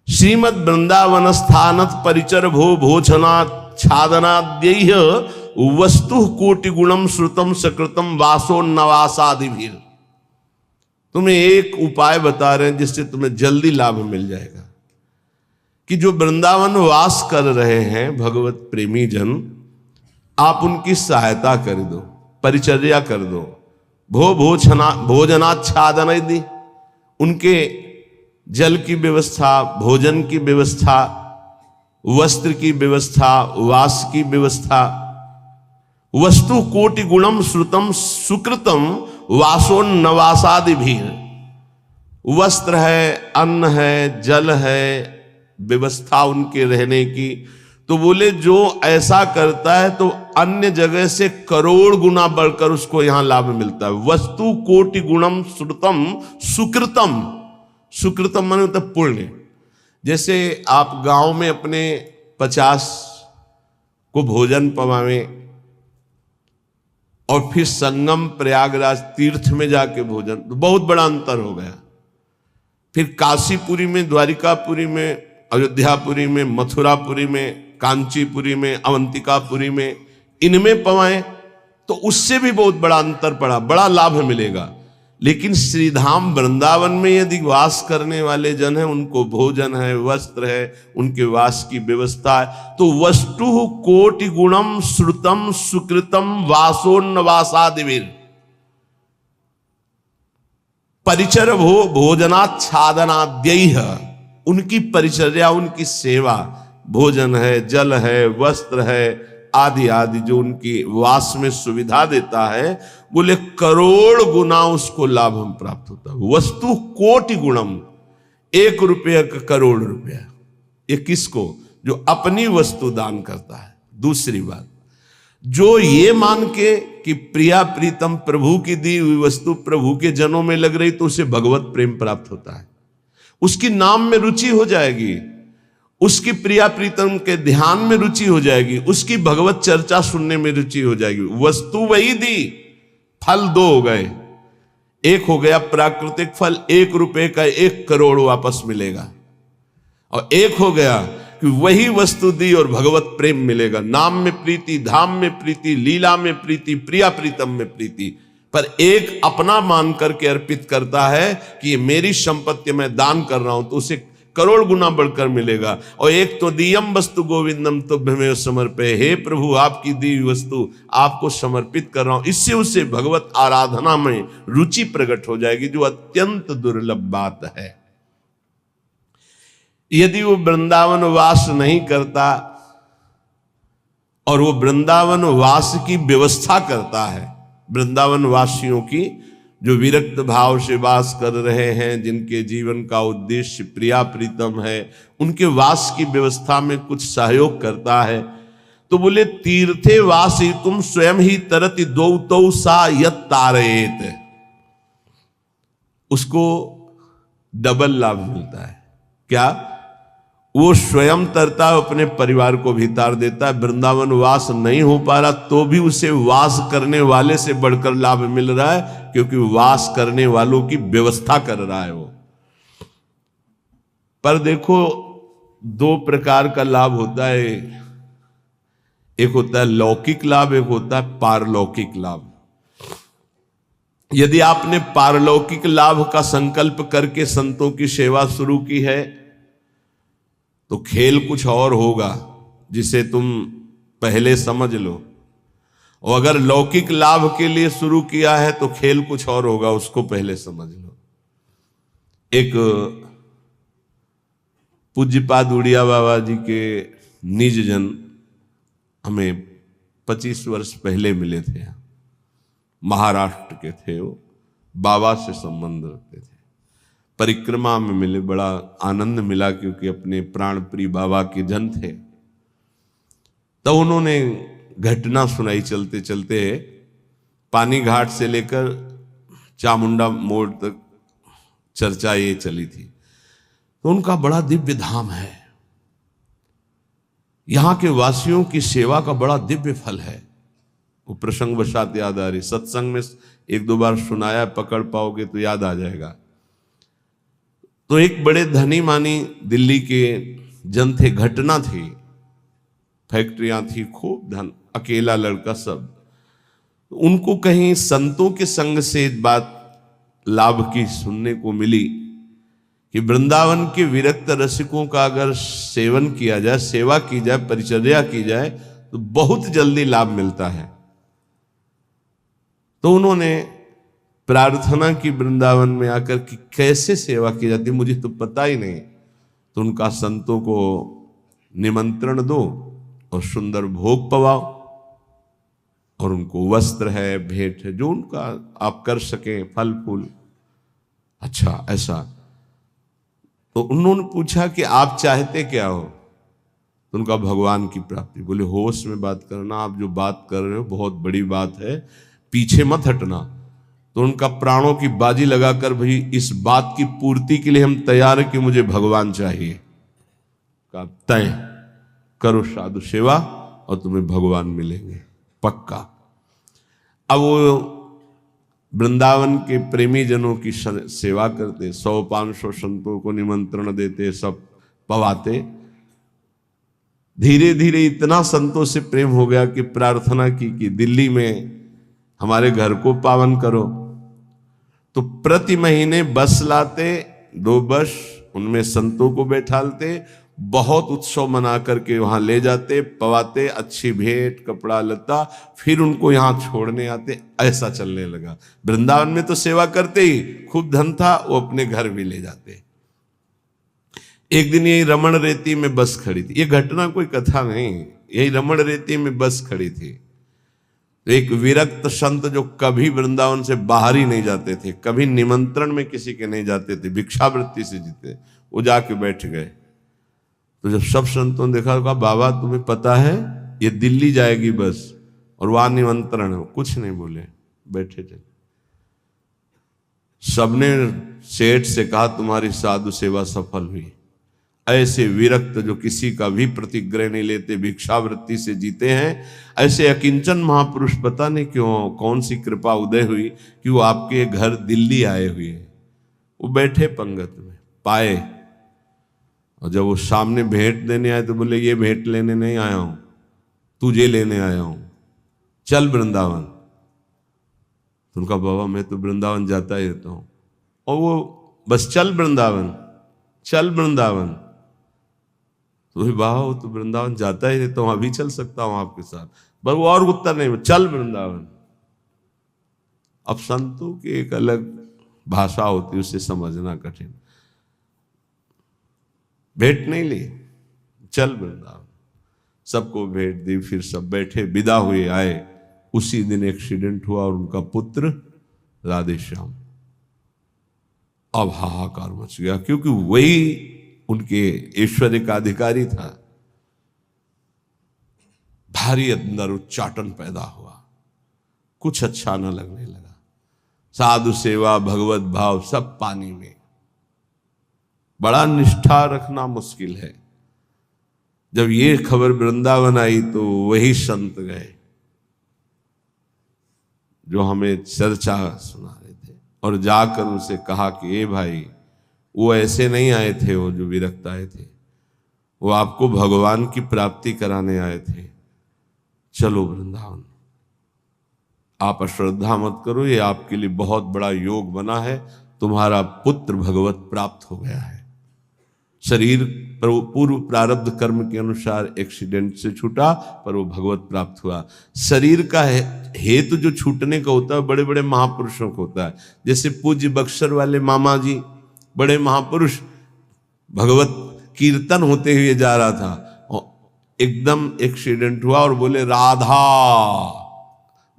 श्रीमद वृंदावन स्थानत परिचर भो भोजना छादनाद्य वस्तु कोटि गुणम श्रुतम सकृतम वासोन्नवासादि भी। तुम्हें एक उपाय बता रहे हैं जिससे तुम्हें जल्दी लाभ मिल जाएगा कि जो वृंदावन वास कर रहे हैं भगवत प्रेमी जन, आप उनकी सहायता कर दो, परिचर्या कर दो। भोजनाच्छादन दी, उनके जल की व्यवस्था, भोजन की व्यवस्था, वस्त्र की व्यवस्था, वास की व्यवस्था। वस्तु कोटि गुणम श्रुतम सुकृतम वासोन्नवासादि भी। वस्त्र है, अन्न है, जल है, व्यवस्था उनके रहने की। तो बोले जो ऐसा करता है तो अन्य जगह से करोड़ गुना बढ़कर उसको यहां लाभ मिलता है। वस्तु कोटि गुणम श्रुतम सुकृतम। सुकृतम माने मतलब पुण्य। जैसे आप गांव में अपने 50 को भोजन पवावें और फिर संगम प्रयागराज तीर्थ में जाके भोजन, तो बहुत बड़ा अंतर हो गया। फिर काशीपुरी में, द्वारिकापुरी में, अयोध्यापुरी में, मथुरापुरी में, कांचीपुरी में, अवंतिकापुरी में, इनमें पवाएं तो उससे भी बहुत बड़ा अंतर पड़ा, बड़ा लाभ मिलेगा। लेकिन श्रीधाम वृंदावन में यदि वास करने वाले जन हैं, उनको भोजन है, वस्त्र है, उनके वास की व्यवस्था है, तो वस्तु कोटि गुणम श्रुतम सुकृतम वासोन्नवासादिवीर परिचर भोजनाच्छादनाद्य। उनकी परिचर्या, उनकी सेवा, भोजन है, जल है, वस्त्र है, आदि आदि जो उनकी वास में सुविधा देता है, बोले करोड़ गुना उसको लाभ हम प्राप्त होता है। वस्तु कोटि गुणम, 1 रुपये का करोड़ रुपया। ये किसको? जो अपनी वस्तु दान करता है। दूसरी बात, जो ये मान के कि प्रिया प्रीतम प्रभु की दी हुई वस्तु प्रभु के जनों में लग रही, तो उसे भगवत प्रेम प्राप्त होता है, उसकी नाम में रुचि हो जाएगी, उसकी प्रिया प्रीतम के ध्यान में रुचि हो जाएगी, उसकी भगवत चर्चा सुनने में रुचि हो जाएगी। वस्तु वही दी, फल 2 हो गए। एक हो गया प्राकृतिक फल, 1 रुपए का 1 करोड़ वापस मिलेगा, और एक हो गया कि वही वस्तु दी और भगवत प्रेम मिलेगा। नाम में प्रीति, धाम में प्रीति, लीला में प्रीति, प्रिया प्रीतम में प्रीति। पर एक अपना मान करके अर्पित करता है कि ये मेरी संपत्ति मैं दान कर रहा हूं, तो उसे करोड़ गुना बढ़कर मिलेगा। और एक तो दियम वस्तु गोविंदम तुभ्यमेव समर्पये, हे प्रभु आपकी दी हुई वस्तु आपको समर्पित कर रहा हूं, इससे उसे भगवत आराधना में रुचि प्रकट हो जाएगी, जो अत्यंत दुर्लभ बात है। यदि वो वृंदावन वास नहीं करता और वो वृंदावन वास की व्यवस्था करता है, वृंदावन वासियों की जो विरक्त भाव से वास कर रहे हैं, जिनके जीवन का उद्देश्य प्रिया प्रीतम है, उनके वास की व्यवस्था में कुछ सहयोग करता है, तो बोले तीर्थे वासी तुम स्वयं ही तरति दो सा यत तारेत, उसको डबल लाभ मिलता है। क्या? वो स्वयं तरता है, अपने परिवार को भी तार देता है। वृंदावन वास नहीं हो पा रहा तो भी उसे वास करने वाले से बढ़कर लाभ मिल रहा है, क्योंकि वास करने वालों की व्यवस्था कर रहा है वो। पर देखो 2 प्रकार का लाभ होता है, एक होता है लौकिक लाभ, एक होता है पारलौकिक लाभ। यदि आपने पारलौकिक लाभ का संकल्प करके संतों की सेवा शुरू की है, तो खेल कुछ और होगा जिसे तुम पहले समझ लो, और अगर लौकिक लाभ के लिए शुरू किया है तो खेल कुछ और होगा, उसको पहले समझ लो। एक पूज्यपाद उड़िया बाबा जी के निज जन हमें 25 वर्ष पहले मिले थे, महाराष्ट्र के थे वो, बाबा से संबंध रखते थे। परिक्रमा में मिले, बड़ा आनंद मिला, क्योंकि अपने प्राण प्रिय बाबा के जन थे। तो उन्होंने घटना सुनाई चलते चलते, पानी घाट से लेकर चामुंडा मोड़ तक चर्चा ये चली थी। तो उनका बड़ा दिव्य धाम है, यहां के वासियों की सेवा का बड़ा दिव्य फल है। वो प्रसंग वशात याद आ रही, सत्संग में 1-2 बार सुनाया, पकड़ पाओगे तो याद आ जाएगा। तो एक बड़े धनी मानी दिल्ली के जन थे, घटना थी, फैक्ट्रियां थी, खूब धन, अकेला लड़का सब। उनको कहीं संतों के संग से बात लाभ की सुनने को मिली कि वृंदावन के विरक्त रसिकों का अगर सेवन किया जाए, सेवा की जाए, परिचर्या की जाए तो बहुत जल्दी लाभ मिलता है। तो उन्होंने प्रार्थना की वृंदावन में आकर कि कैसे सेवा की जाती, मुझे तो पता ही नहीं। तो उनका संतों को निमंत्रण दो और सुंदर भोग पवाओ और उनको वस्त्र है, भेंट है, जो उनका आप कर सकें, फल फूल। अच्छा ऐसा। तो उन्होंने पूछा कि आप चाहते क्या हो? तो उनका भगवान की प्राप्ति। बोले होश में बात करना, आप जो बात कर रहे हो बहुत बड़ी बात है, पीछे मत हटना। तो उनका प्राणों की बाजी लगाकर, भाई इस बात की पूर्ति के लिए हम तैयार हैं कि मुझे भगवान चाहिए। का तय करो साधु सेवा और तुम्हें भगवान मिलेंगे पक्का। अब वो वृंदावन के प्रेमी जनों की सेवा करते, 100-500 संतों को निमंत्रण देते, सब पवाते। धीरे धीरे इतना संतों से प्रेम हो गया कि प्रार्थना की कि दिल्ली में हमारे घर को पावन करो। तो प्रति महीने बस लाते, 2 बस, उनमें संतों को बैठालते, बहुत उत्सव मना करके वहां ले जाते, पवाते, अच्छी भेंट, कपड़ा लता, फिर उनको यहां छोड़ने आते। ऐसा चलने लगा। वृंदावन में तो सेवा करते ही, खूब धन था, वो अपने घर भी ले जाते। एक दिन यही रमण रेती में बस खड़ी थी, ये घटना कोई कथा नहीं, यही रमण रेती में बस खड़ी थी। तो एक विरक्त संत जो कभी वृंदावन से बाहर ही नहीं जाते थे, कभी निमंत्रण में किसी के नहीं जाते थे, भिक्षावृत्ति से जीते, वो जाके बैठ गए। तो जब सब संतों ने देखा, कहा बाबा तुम्हें पता है ये दिल्ली जाएगी बस और वहां निमंत्रण है? कुछ नहीं बोले, बैठे थे। सबने सेठ से कहा तुम्हारी साधु सेवा सफल हुई। ऐसे विरक्त जो किसी का भी प्रतिग्रह नहीं लेते, भिक्षावृत्ति से जीते हैं, ऐसे अकिंचन महापुरुष पता नहीं क्यों, कौन सी कृपा उदय हुई कि वो आपके घर दिल्ली आए हुए। वो बैठे पंगत में, पाए, और जब वो सामने भेंट देने आए तो बोले ये भेंट लेने नहीं आया हूं, तुझे लेने आया हूं, चल वृंदावन। तो उनका बाबा मैं तो वृंदावन जाता ही रहता हूं। और वो बस चल वृंदावन, चल वृंदावन। तो बाबा वो तो वृंदावन जाता ही रहता हूं, अभी चल सकता हूं आपके साथ, बस वो और उत्तर नहीं, चल वृंदावन। अब संतों की एक अलग भाषा होती, उसे समझना कठिन। भेंट नहीं ली, चल वृंदावन। सबको भेंट दी, फिर सब बैठे, विदा हुए, आए। उसी दिन एक्सीडेंट हुआ और उनका पुत्र राधे श्याम। अब हाहाकार मच गया, क्योंकि वही उनके ऐश्वर्य का अधिकारी था। भारी अंदर उच्चाटन पैदा हुआ, कुछ अच्छा न लगने लगा। साधु सेवा, भगवत भाव सब पानी में। बड़ा निष्ठा रखना मुश्किल है। जब ये खबर वृंदावन आई तो वही संत गए जो हमें चर्चा सुना रहे थे, और जाकर उसे कहा कि ए भाई, वो ऐसे नहीं आए थे, वो जो विरक्त आए थे, वो आपको भगवान की प्राप्ति कराने आए थे। चलो वृंदावन, आप अश्रद्धा मत करो, ये आपके लिए बहुत बड़ा योग बना है, तुम्हारा पुत्र भगवत प्राप्त हो गया है। शरीर पूर्व प्रारब्ध कर्म के अनुसार एक्सीडेंट से छूटा, पर वो भगवत प्राप्त हुआ। शरीर का हेतु जो छूटने का होता है बड़े बड़े महापुरुषों को होता है। जैसे पूज्य बक्सर वाले मामा जी, बड़े महापुरुष, भगवत कीर्तन होते हुए जा रहा था और एकदम एक्सीडेंट हुआ और बोले राधा,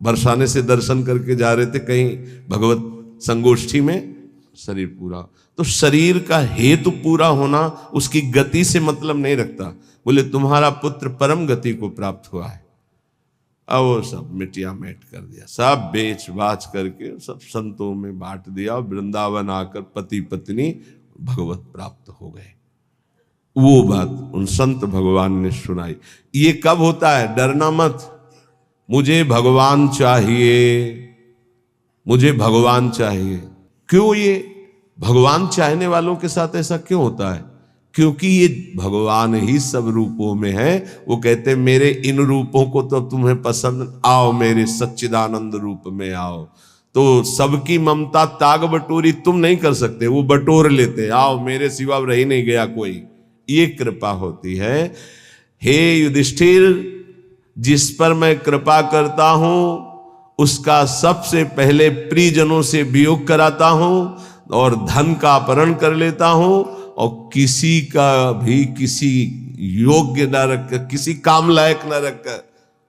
बरसाने से दर्शन करके जा रहे थे कहीं भगवत संगोष्ठी में, शरीर पूरा। तो शरीर का हेतु पूरा होना उसकी गति से मतलब नहीं रखता। बोले तुम्हारा पुत्र परम गति को प्राप्त हुआ है। अब वो सब मिटिया मेट कर दिया, सब बेच बाच करके सब संतों में बांट दिया। वृंदावन आकर पति पत्नी भगवत प्राप्त हो गए। वो बात उन संत भगवान ने सुनाई। ये कब होता है? डरना मत, मुझे भगवान चाहिए, मुझे भगवान चाहिए। क्यों? ये भगवान चाहने वालों के साथ ऐसा क्यों होता है? क्योंकि ये भगवान ही सब रूपों में है। वो कहते हैं मेरे इन रूपों को तो तुम्हें पसंद, आओ मेरे सच्चिदानंद रूप में आओ। तो सबकी ममता ताग बटोरी तुम नहीं कर सकते, वो बटोर लेते, आओ मेरे सिवा रह नहीं गया कोई। ये कृपा होती है। हे युधिष्ठिर, जिस पर मैं कृपा करता हूं उसका सबसे पहले प्रियजनों से वियोग कराता हूं और धन का अपहरण कर लेता हूं और किसी का भी किसी योग्य न रखकर, किसी काम लायक न रखकर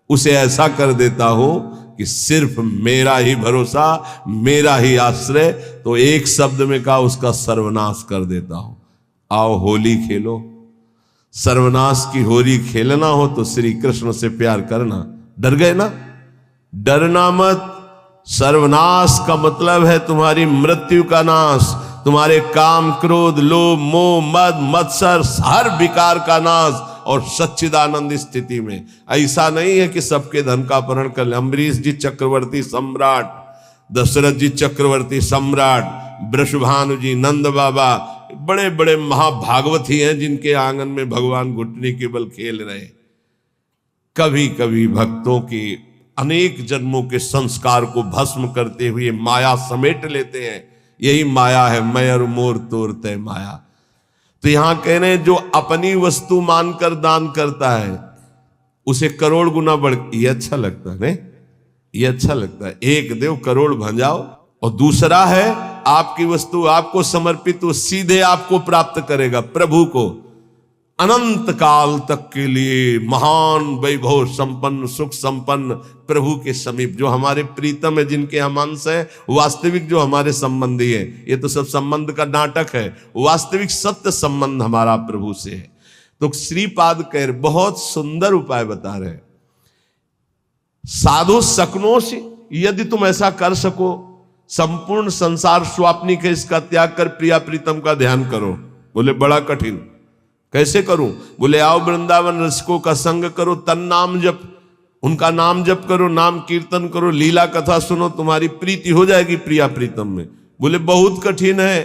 उसे ऐसा कर देता हूं कि सिर्फ मेरा ही भरोसा, मेरा ही आश्रय। तो एक शब्द में कहा, उसका सर्वनाश कर देता हूं। आओ होली खेलो। सर्वनाश की होली खेलना हो तो श्री कृष्ण से प्यार करना। डर गए ना? डरना मत। सर्वनाश का मतलब है तुम्हारी मृत्यु का नाश, तुम्हारे काम, क्रोध, लोभ, मोह, मद, मत्सर, हर विकार का नाश। और सच्चिदानंद स्थिति में ऐसा नहीं है कि सबके धन का अपहरण कर ले। अम्बरीश जी चक्रवर्ती सम्राट, दशरथ जी चक्रवर्ती सम्राट, वृषभानु जी, नंद बाबा, बड़े बड़े महाभागवती हैं जिनके आंगन में भगवान घुटने के बल खेल रहे। कभी कभी भक्तों के अनेक जन्मों के संस्कार को भस्म करते हुए माया समेट लेते हैं। यही माया है, मैं और मोर तोड़ते माया। तो यहां कह रहे हैं जो अपनी वस्तु मानकर दान करता है उसे करोड़ गुना बढ़, ये अच्छा लगता है नहीं? ये अच्छा लगता है। एक देव करोड़ भंजाओ। और दूसरा है आपकी वस्तु आपको समर्पित, वो सीधे आपको प्राप्त करेगा, प्रभु को, अनंत काल तक के लिए महान वैभव संपन्न, सुख संपन्न प्रभु के समीप। जो हमारे प्रीतम है, जिनके हम अंश है, वास्तविक जो हमारे संबंधी है, ये तो सब संबंध का नाटक है, वास्तविक सत्य संबंध हमारा प्रभु से है। तो श्रीपाद कह बहुत सुंदर उपाय बता रहे। साधु सकनो से, यदि तुम ऐसा कर सको, संपूर्ण संसार स्वाप्निक है, इसका त्याग कर प्रिया प्रीतम का ध्यान करो। बोले बड़ा कठिन, कैसे करूं? बोले आओ वृंदावन रसिकों का संग करो, तन नाम जप, उनका नाम जप करो, नाम कीर्तन करो, लीला कथा सुनो, तुम्हारी प्रीति हो जाएगी प्रिया प्रीतम में। बोले बहुत कठिन है,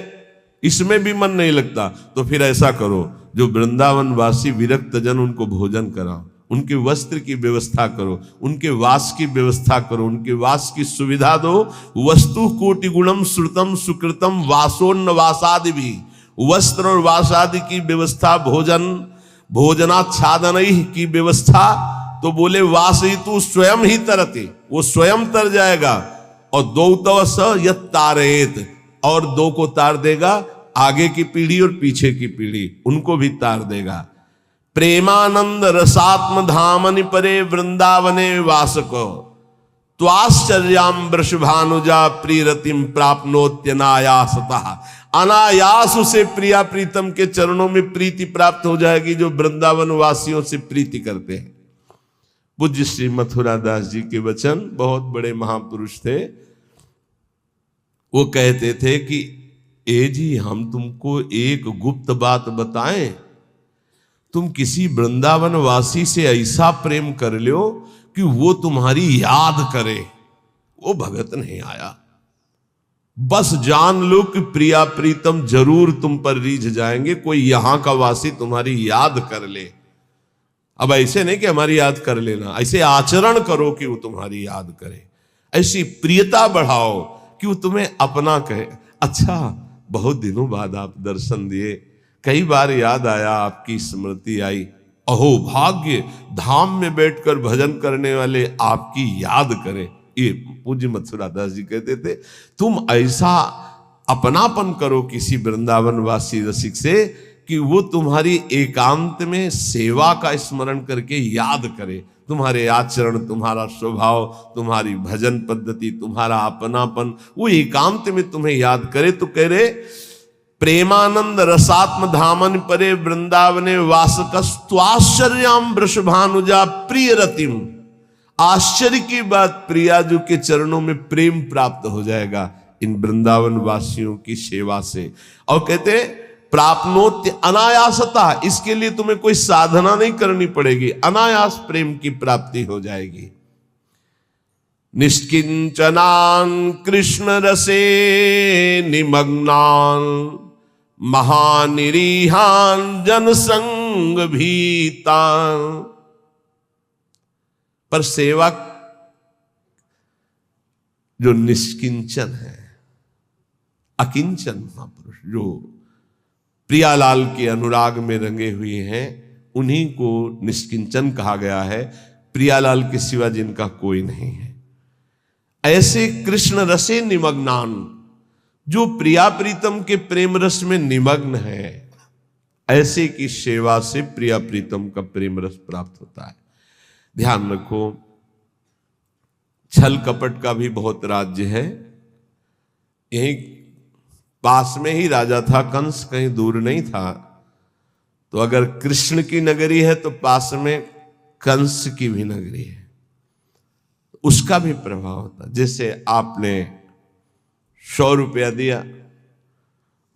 इसमें भी मन नहीं लगता। तो फिर ऐसा करो, जो वृंदावन वासी विरक्त जन, उनको भोजन कराओ, उनके वस्त्र की व्यवस्था करो, उनके वास की व्यवस्था करो, उनके वास की सुविधा दो। वस्तु कोटि गुणम श्रुतम सुकृतम वासोन्न वासादि भी, वस्त्र और वास आदि की व्यवस्था, भोजन, भोजनाच्छादन की व्यवस्था। तो बोले वास ही तू स्वयं ही तरते, वो स्वयं तर जाएगा। और दो तवस यत तारेत, और दो को तार देगा, आगे की पीढ़ी और पीछे की पीढ़ी, उनको भी तार देगा। प्रेमानंद रसात्म धामनि परे वृंदावने वासको, त्वाश्चर्याम वृषभानुजा प्रियरतिम प्राप्नोत्यनायासतः। अनायास उसे प्रिया प्रीतम के चरणों में प्रीति प्राप्त हो जाएगी, जो वृंदावन वासियों से प्रीति करते हैं। पूज्य श्री मथुरा दास जी के वचन, बहुत बड़े महापुरुष थे। वो कहते थे कि ए जी, हम तुमको एक गुप्त बात बताएं, तुम किसी वृंदावन वासी से ऐसा प्रेम कर लो कि वो तुम्हारी याद करे। वो भगत नहीं आया, बस जान लो कि प्रिया प्रीतम जरूर तुम पर रीझ जाएंगे। कोई यहां का वासी तुम्हारी याद कर ले। अब ऐसे नहीं कि हमारी याद कर लेना, ऐसे आचरण करो कि वो तुम्हारी याद करे। ऐसी प्रियता बढ़ाओ कि वो तुम्हें अपना कहे। अच्छा, बहुत दिनों बाद आप दर्शन दिए, कई बार याद आया, आपकी स्मृति आई। अहो भाग्य, धाम में बैठकर भजन करने वाले आपकी याद करें। ये पूज्य मथुरा दास जी कहते थे, तुम ऐसा अपनापन करो किसी वृंदावन वासी रसिक से कि वो तुम्हारी एकांत में सेवा का स्मरण करके याद करे। तुम्हारे आचरण, तुम्हारा स्वभाव, तुम्हारी भजन पद्धति, तुम्हारा अपनापन, वो एकांत में तुम्हें याद करे। तो कह रहे, प्रेमानंद रसात्म धामन परे वृंदावने वासकस्त्वाश्चर्याम वृषभानुजा प्रिय रतिम। आश्चर्य की बात, प्रिया जी के चरणों में प्रेम प्राप्त हो जाएगा इन वृंदावन वासियों की सेवा से। और कहते प्राप्नोत्य अनायासता, इसके लिए तुम्हें कोई साधना नहीं करनी पड़ेगी, अनायास प्रेम की प्राप्ति हो जाएगी। निष्किंचनान कृष्ण रसे निमग्नान महानिरीहान जनसंग भीतान। पर सेवा जो निष्किंचन है, अकिंचन महापुरुष जो प्रियालाल के अनुराग में रंगे हुए हैं, उन्हीं को निष्किंचन कहा गया है। प्रियालाल के सिवा जिनका कोई नहीं है। ऐसे कृष्ण रसे निमग्नान, जो प्रिया प्रीतम के प्रेम रस में निमग्न है, ऐसे की सेवा से प्रिया प्रीतम का प्रेम रस प्राप्त होता है। ध्यान रखो, छल कपट का भी बहुत राज्य है। यही पास में ही राजा था कंस, कहीं दूर नहीं था। तो अगर कृष्ण की नगरी है तो पास में कंस की भी नगरी है, उसका भी प्रभाव होता। जैसे आपने 100 रुपया दिया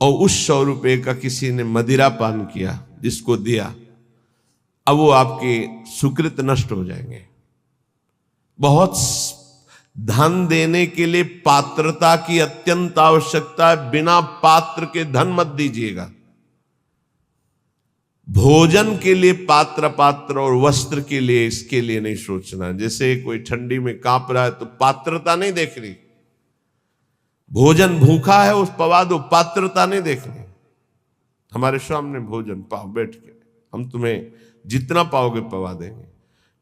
और उस 100 रुपये का किसी ने मदिरा पान किया, जिसको दिया, अब वो आपके सुकृत नष्ट हो जाएंगे। बहुत धन देने के लिए पात्रता की अत्यंत आवश्यकता है। बिना पात्र के धन मत दीजिएगा। भोजन के लिए पात्र और वस्त्र के लिए, इसके लिए नहीं सोचना। जैसे कोई ठंडी में कांप रहा है तो पात्रता नहीं देख रही। भोजन भूखा है, उस पवा दो, पात्रता नहीं देखनी। हमारे सामने भोजन पाओ बैठ के, हम तुम्हें जितना पाओगे पवा देंगे।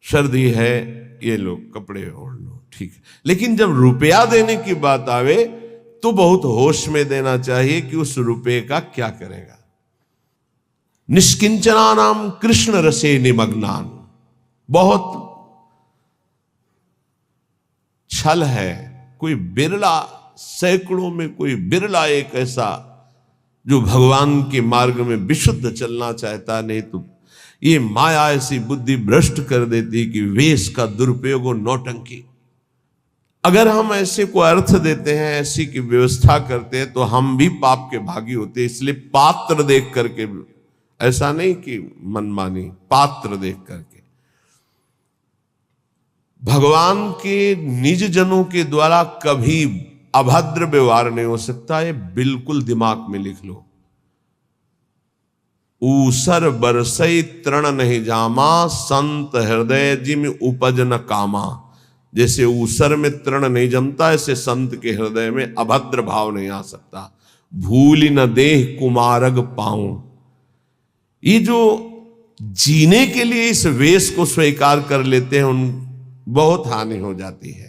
सर्दी है, ये लो कपड़े ओढ़ लो, ठीक है। लेकिन जब रुपया देने की बात आवे तो बहुत होश में देना चाहिए कि उस रुपये का क्या करेगा। निष्किंचना नाम कृष्ण रसे निमग्नान, बहुत छल है। कोई बिरला, सैकड़ों में कोई बिरला एक ऐसा जो भगवान के मार्ग में विशुद्ध चलना चाहता। नहीं तो ये माया ऐसी बुद्धि भ्रष्ट कर देती कि वेश का दुरुपयोग और नौटंकी। अगर हम ऐसे को अर्थ देते हैं, ऐसी की व्यवस्था करते हैं, तो हम भी पाप के भागी होते हैं। इसलिए पात्र देख करके, ऐसा नहीं कि मनमानी, पात्र देख करके। भगवान के निज जनों के द्वारा कभी अभद्र व्यवहार नहीं हो सकता, ये बिल्कुल दिमाग में लिख लो। ऊसर बरसई तृण नहीं जामा, संत हृदय जिम उपज न कामा। जैसे ऊसर में तृण नहीं जमता, ऐसे संत के हृदय में अभद्र भाव नहीं आ सकता। भूल न देह कुमारग पाऊं। ये जो जीने के लिए इस वेश को स्वीकार कर लेते हैं, उन बहुत हानि हो जाती है।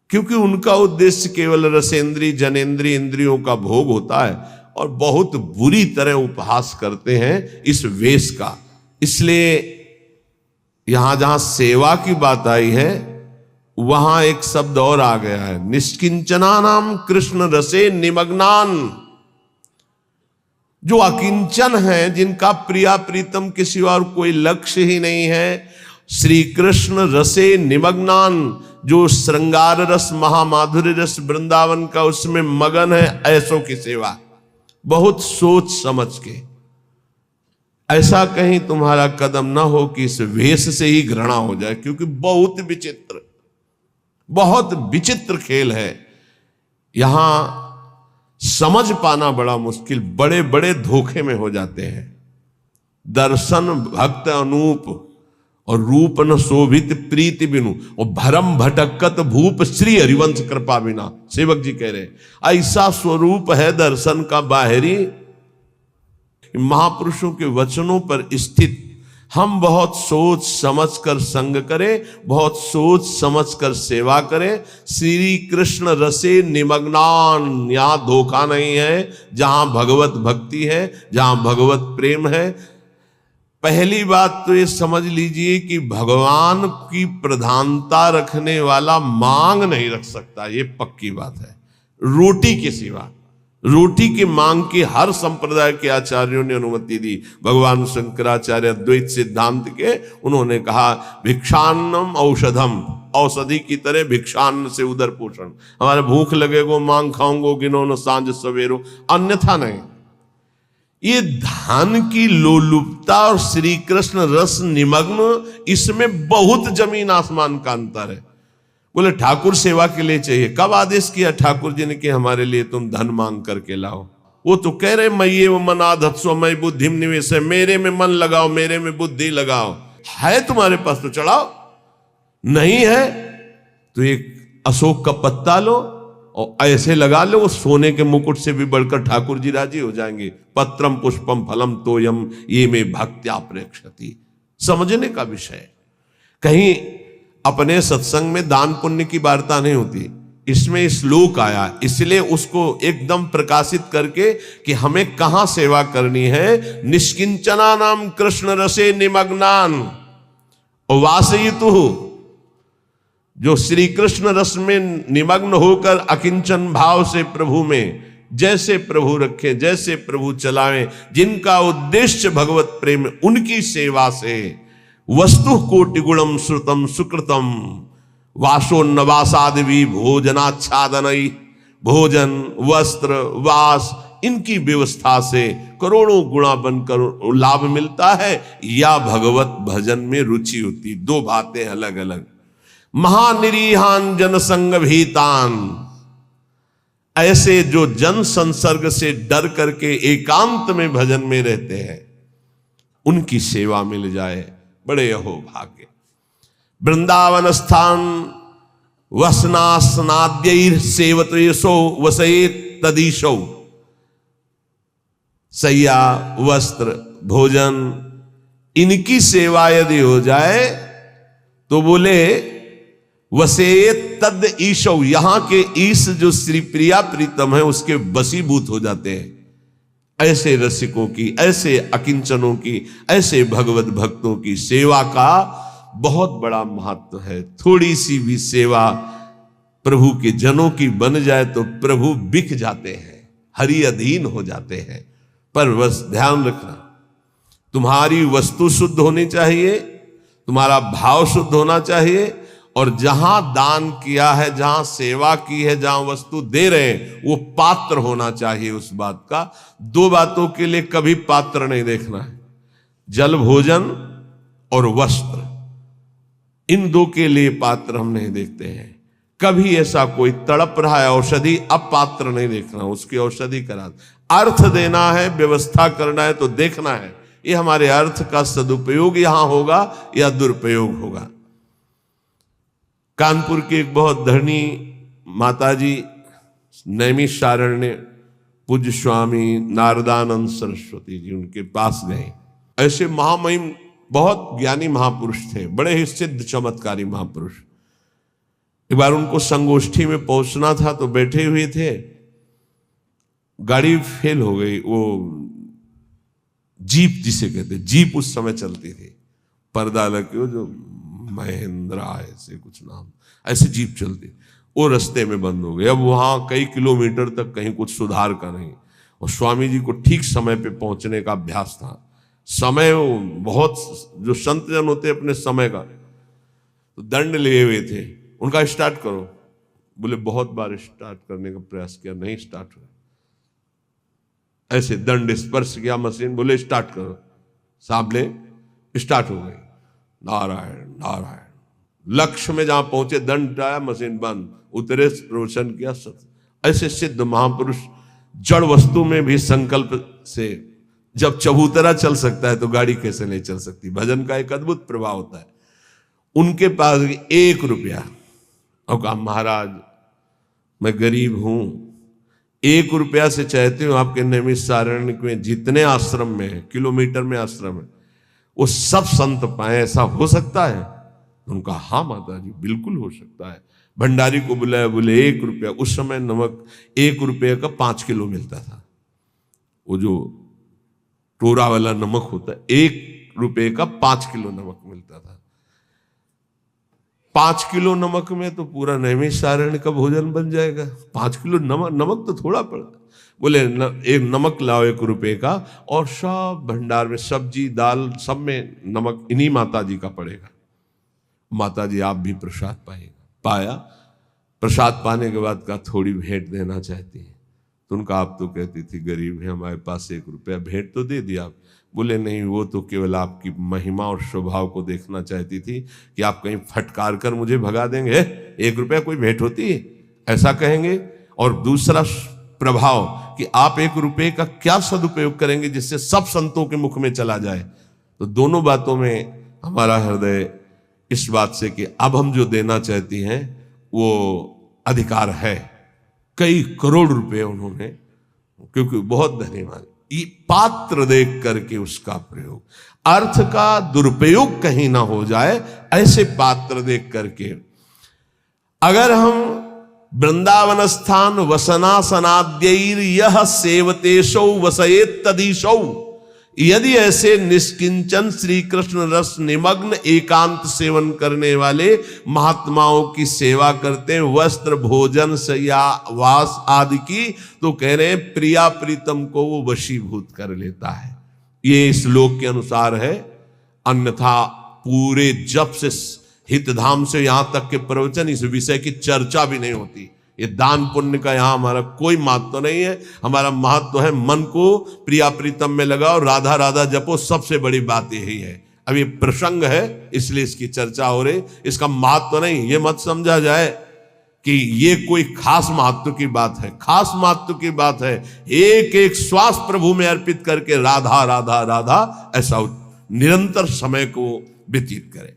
क्योंकि उनका उद्देश्य केवल रसेंद्री जनेंद्री इंद्रियों का भोग होता है और बहुत बुरी तरह उपहास करते हैं इस वेश का। इसलिए यहां जहां सेवा की बात आई है, वहां एक शब्द और आ गया है, निष्किंचना नाम कृष्ण रसे निमग्नान। जो अकिंचन है, जिनका प्रिया प्रीतम के सिवा और कोई लक्ष्य ही नहीं है, श्री कृष्ण रसे निमग्नान, जो श्रृंगार रस महामाधुर्य रस वृंदावन का उसमें मगन है, ऐसों की सेवा बहुत सोच समझ के। ऐसा कहीं तुम्हारा कदम ना हो कि इस वेश से ही घृणा हो जाए, क्योंकि बहुत विचित्र खेल है। यहां समझ पाना बड़ा मुश्किल, बड़े बड़े धोखे में हो जाते हैं। दर्शन भक्त अनूप और रूप न शोभित प्रीति बिनु, और भरम भटकत भूप श्री हरिवंश कृपा बिना। सेवक जी कह रहे ऐसा स्वरूप है दर्शन का बाहरी, महापुरुषों के वचनों पर स्थित। हम बहुत सोच समझ कर संग करें, बहुत सोच समझ कर सेवा करें। श्री कृष्ण रसे निमग्नान, यहां धोखा नहीं है। जहां भगवत भक्ति है, जहां भगवत प्रेम है, पहली बात तो ये समझ लीजिए कि भगवान की प्रधानता रखने वाला मांग नहीं रख सकता, ये पक्की बात है। रोटी के सिवा, रोटी की मांग की हर संप्रदाय के आचार्यों ने अनुमति दी। भगवान शंकराचार्य द्वैत सिद्धांत के, उन्होंने कहा भिक्षान्नम औषधम, औषधि की तरह भिक्षान्न से उदर पोषण। हमारे भूख लगेगो मांग खाऊंगो गिनो सांझ सवेरो, अन्यथा नहीं। ये धन की लोलुपता और श्री कृष्ण रस निमग्न, इसमें बहुत जमीन आसमान का अंतर है। बोले ठाकुर सेवा के लिए चाहिए। कब आदेश किया ठाकुर जी ने कि हमारे लिए तुम धन मांग करके लाओ? वो तो कह रहे मये मनाधत्स्व मयि बुद्धिम निवेश, मेरे में मन लगाओ, मेरे में बुद्धि लगाओ। है तुम्हारे पास तो चढ़ाओ, नहीं है तो एक अशोक का पत्ता लो और ऐसे लगा लो, वो सोने के मुकुट से भी बढ़कर ठाकुर जी राजी हो जाएंगे। पत्रम पुष्पम फलम तोयम ये में भक्त्या प्रेक्षति। समझने का विषय। कहीं अपने सत्संग में दान पुण्य की वार्ता नहीं होती, इसमें श्लोक आया इसलिए उसको एकदम प्रकाशित करके कि हमें कहां सेवा करनी है। निष्किंचना नाम कृष्ण रसे निमग्नान वासयितु, जो श्री कृष्ण रस में निमग्न होकर अकिंचन भाव से प्रभु में जैसे प्रभु रखे, जैसे प्रभु चलाएं, जिनका उद्देश्य भगवत प्रेम, उनकी सेवा से वस्तु कोटि गुणम श्रुतम सुकृतम वासोन्नवासादि भोजनाच्छादनई, भोजन वस्त्र वास इनकी व्यवस्था से करोड़ों गुणा बनकर लाभ मिलता है, या भगवत भजन में रुचि होती। दो बातें अलग अलग। महानिरीहान जनसंग भीतान, ऐसे जो जन संसर्ग से डर करके एकांत में भजन में रहते हैं, उनकी सेवा मिल जाए, बड़े अहो भाग्य। वृंदावन स्थान वसनास्नाद्यैर सेवतेशो वसेत तदीशो, सैया वस्त्र भोजन इनकी सेवा यदि हो जाए तो बोले वसेत तद ईशो, यहां के ईश जो श्री प्रिया प्रीतम है उसके वशीभूत हो जाते हैं। ऐसे रसिकों की, ऐसे अकिंचनों की, ऐसे भगवत भक्तों की सेवा का बहुत बड़ा महत्व है। थोड़ी सी भी सेवा प्रभु के जनों की बन जाए तो प्रभु बिक जाते हैं, हरि अधीन हो जाते हैं। पर बस ध्यान रखना, तुम्हारी वस्तु शुद्ध होनी चाहिए, तुम्हारा भाव शुद्ध होना चाहिए, और जहां दान किया है, जहां सेवा की है, जहां वस्तु दे रहे हैं, वो पात्र होना चाहिए उस बात का। दो बातों के लिए कभी पात्र नहीं देखना है, जल भोजन और वस्त्र, इन दो के लिए पात्र हम नहीं देखते हैं। कभी ऐसा कोई तड़प रहा है औषधि, अब पात्र नहीं देखना, उसकी औषधि करा। अर्थ देना है, व्यवस्था करना है तो देखना है ये हमारे अर्थ का सदुपयोग यहां होगा या दुरुपयोग होगा। कानपुर की एक बहुत धनी माताजी नैमिषारण्य पूज्य स्वामी नारदानंद सरस्वती जी, उनके पास गए। ऐसे महामहिम बहुत ज्ञानी महापुरुष थे, बड़े ही सिद्ध चमत्कारी महापुरुष। एक बार उनको संगोष्ठी में पहुंचना था तो बैठे हुए थे, गाड़ी फेल हो गई। वो जीप जिसे कहते, जीप उस समय चलती थी, पर्दा लगे, वो जो महिंद्रा ऐसे कुछ नाम, ऐसे जीप चलती, वो रास्ते में बंद हो गई। अब वहां कई किलोमीटर तक कहीं कुछ सुधार का नहीं, और स्वामी जी को ठीक समय पे पहुंचने का अभ्यास था। समय बहुत, जो संत जन होते अपने समय का तो दंड लिए हुए थे। उनका स्टार्ट करो, बोले बहुत बार स्टार्ट करने का प्रयास किया, नहीं स्टार्ट हुआ। ऐसे दंड स्पर्श किया मशीन, बोले स्टार्ट करो, साहब ने स्टार्ट हो गई। नारायण नारायण, लक्ष्य में जहां पहुंचे दंड आया, मशीन बंद, उतरे, प्रवचन किया। सत्य ऐसे सिद्ध महापुरुष जड़ वस्तु में भी संकल्प से, जब चबूतरा चल सकता है तो गाड़ी कैसे नहीं चल सकती। भजन का एक अद्भुत प्रभाव होता है। उनके पास 1 रुपया, और कहा महाराज मैं गरीब हूं, 1 रुपया से चाहते हूं आपके नैमिषारण्य में जितने आश्रम में है, किलोमीटर में आश्रम है, वो सब संत पाए, ऐसा हो सकता है? उनका हाँ माता जी बिल्कुल हो सकता है। भंडारी को बुलाया, बोले 1 रुपया। उस समय नमक 1 रुपये का 5 किलो मिलता था, वो जो टोरा वाला नमक होता है, 1 रुपये का 5 किलो नमक मिलता था। 5 किलो नमक में तो पूरा नैमिषारण्य का भोजन बन जाएगा। 5 किलो नमक तो थोड़ा पड़ता। बोले एक नमक लाओ 1 रुपये का, और सब भंडार में सब्जी दाल सब में नमक इन्हीं माता जी का पड़ेगा। माता जी आप भी प्रसाद पाएगा। पाया, प्रसाद पाने के बाद का थोड़ी भेंट देना चाहती है। तो उनका आप तो कहती थी गरीब है, हमारे पास 1 रुपया, भेंट तो दे दिया। बोले नहीं, वो तो केवल आपकी महिमा और स्वभाव को देखना चाहती थी कि आप कहीं फटकार कर मुझे भगा देंगे, 1 रुपया कोई भेंट होती है, ऐसा कहेंगे। और दूसरा प्रभाव कि आप 1 रुपये का क्या सदुपयोग करेंगे जिससे सब संतों के मुख में चला जाए। तो दोनों बातों में हमारा हृदय इस बात से कि अब हम जो देना चाहती हैं वो अधिकार है। कई करोड़ रुपए उन्होंने, क्योंकि बहुत धन्यवाद, ये पात्र देख करके उसका प्रयोग, अर्थ का दुरुपयोग कहीं ना हो जाए, ऐसे पात्र देख करके। अगर हम वृंदावन स्थान वसनासनाद्यैर यह सेवतेशौ वसयेत तदीशौ, यदि ऐसे निष्किंचन श्री कृष्ण रस निमग्न एकांत सेवन करने वाले महात्माओं की सेवा करते हैं, वस्त्र भोजन शय्या वास आदि की, तो कह रहे हैं प्रिया प्रीतम को वो वशीभूत कर लेता है। ये श्लोक के अनुसार है, अन्यथा पूरे जप से हितधाम से यहां तक के प्रवचन, इस विषय की चर्चा भी नहीं होती। ये दान पुण्य का यहां हमारा कोई महत्व नहीं है। हमारा महत्व है मन को प्रिया प्रीतम में लगाओ, राधा राधा जपो, सबसे बड़ी बात यही है। अब ये प्रसंग है इसलिए इसकी चर्चा हो रही, इसका महत्व नहीं। ये मत समझा जाए कि ये कोई खास महत्व की बात है। खास महत्व की बात है, एक एक श्वास प्रभु में अर्पित करके राधा राधा राधा ऐसा निरंतर समय को व्यतीत करें।